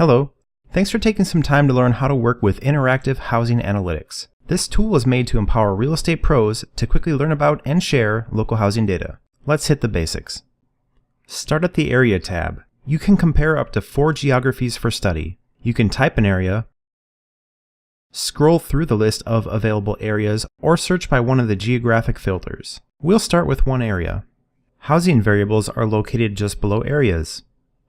Hello. Thanks for taking some time to learn how to work with interactive housing analytics. This tool is made to empower real estate pros to quickly learn about and share local housing data. Let's hit the basics. Start at the Area tab. You can compare up to 4 geographies for study. You can type an area, scroll through the list of available areas, or search by one of the geographic filters. We'll start with one area. Housing variables are located just below areas.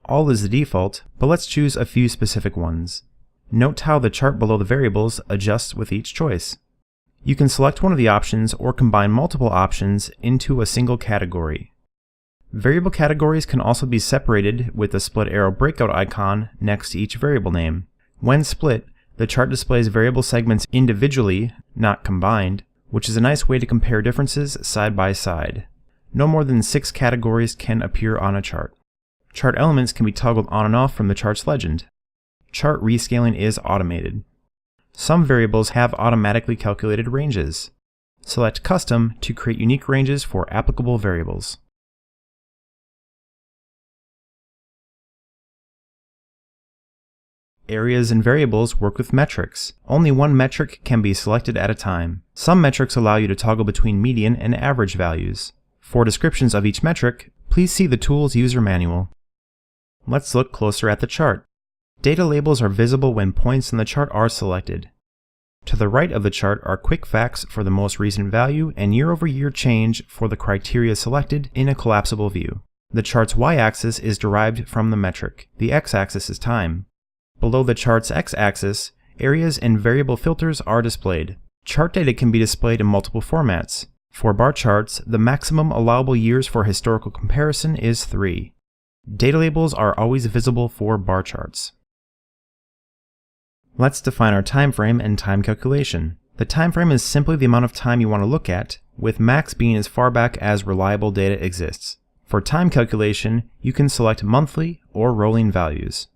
All is the default, but let's choose a few specific ones. Note how the chart below the variables adjusts with each choice. You can select one of the options or combine multiple options into a single category. Variable categories can also be separated with the split arrow breakout icon next to each variable name. When split, the chart displays variable segments individually, not combined, which is a nice way to compare differences side by side. No more than 6 categories can appear on a chart. Chart elements can be toggled on and off from the chart's legend. Chart rescaling is automated. Some variables have automatically calculated ranges. Select Custom to create unique ranges for applicable variables. Areas and variables work with metrics. Only one metric can be selected at a time. Some metrics allow you to toggle between median and average values. For descriptions of each metric, please see the tool's user manual. Let's look closer at the chart. Data labels are visible when points in the chart are selected. To the right of the chart are quick facts for the most recent value and year-over-year change for the criteria selected in a collapsible view. The chart's y-axis is derived from the metric. The x-axis is time. Below the chart's x-axis, areas and variable filters are displayed. Chart data can be displayed in multiple formats. For bar charts, the maximum allowable years for historical comparison is 3. Data labels are always visible for bar charts. Let's define our time frame and time calculation. The time frame is simply the amount of time you want to look at, with max being as far back as reliable data exists. For time calculation, you can select monthly or rolling values.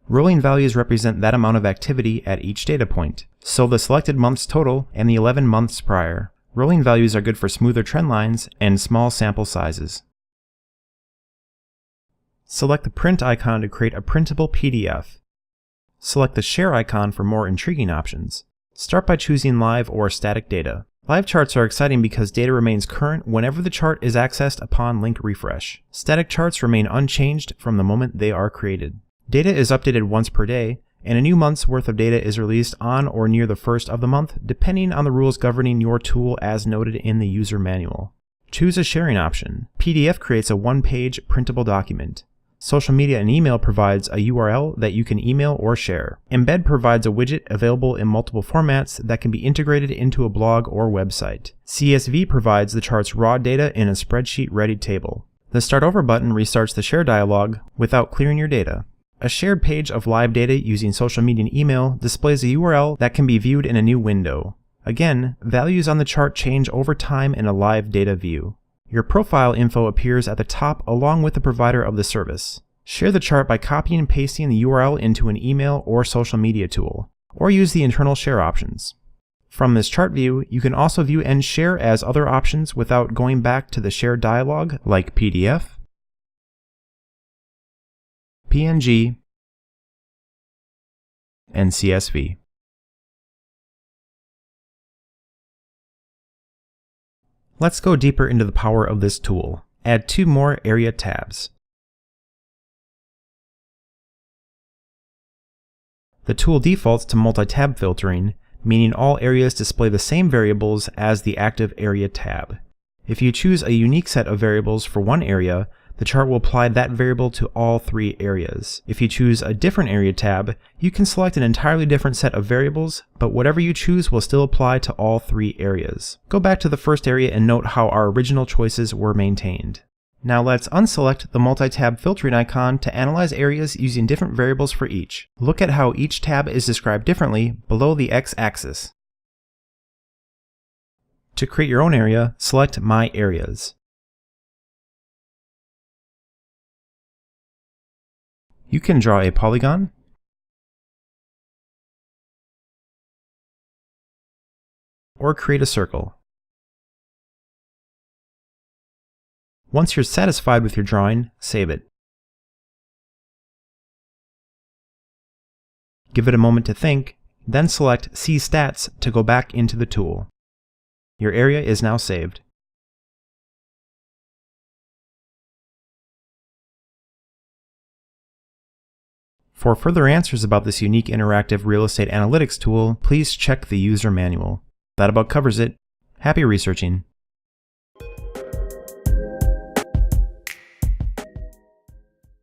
Rolling values represent that amount of activity at each data point, so the selected month's total and the 11 months prior. Rolling values are good for smoother trend lines and small sample sizes. Select the print icon to create a printable PDF. Select the share icon for more intriguing options. Start by choosing live or static data. Live charts are exciting because data remains current whenever the chart is accessed upon link refresh. Static charts remain unchanged from the moment they are created. Data is updated once per day, and a new month's worth of data is released on or near the first of the month, depending on the rules governing your tool as noted in the user manual. Choose a sharing option. PDF creates a one-page printable document. Social media and email provides a URL that you can email or share. Embed provides a widget available in multiple formats that can be integrated into a blog or website. CSV provides the chart's raw data in a spreadsheet-ready table. The Start Over button restarts the share dialog without clearing your data. A shared page of live data using social media and email displays a URL that can be viewed in a new window. Again, values on the chart change over time in a live data view. Your profile info appears at the top along with the provider of the service. Share the chart by copying and pasting the URL into an email or social media tool, or use the internal share options. From this chart view, you can also view and share as other options without going back to the share dialog like PDF, PNG, and CSV. Let's go deeper into the power of this tool. Add 2 more area tabs. The tool defaults to MultiTab Filtering, meaning all areas display the same variables as the active area tab. If you choose a unique set of variables for one area, the chart will apply that variable to all 3 areas. If you choose a different area tab, you can select an entirely different set of variables, but whatever you choose will still apply to all 3 areas. Go back to the first area and note how our original choices were maintained. Now let's unselect the MultiTab Filtering icon to analyze areas using different variables for each. Look at how each tab is described differently below the x-axis. To create your own area, select My Areas. You can draw a polygon, or create a circle. Once you're satisfied with your drawing, save it. Give it a moment to think, then select See Stats to go back into the tool. Your area is now saved. For further answers about this unique interactive real estate analytics tool, please check the user manual. That about covers it. Happy researching!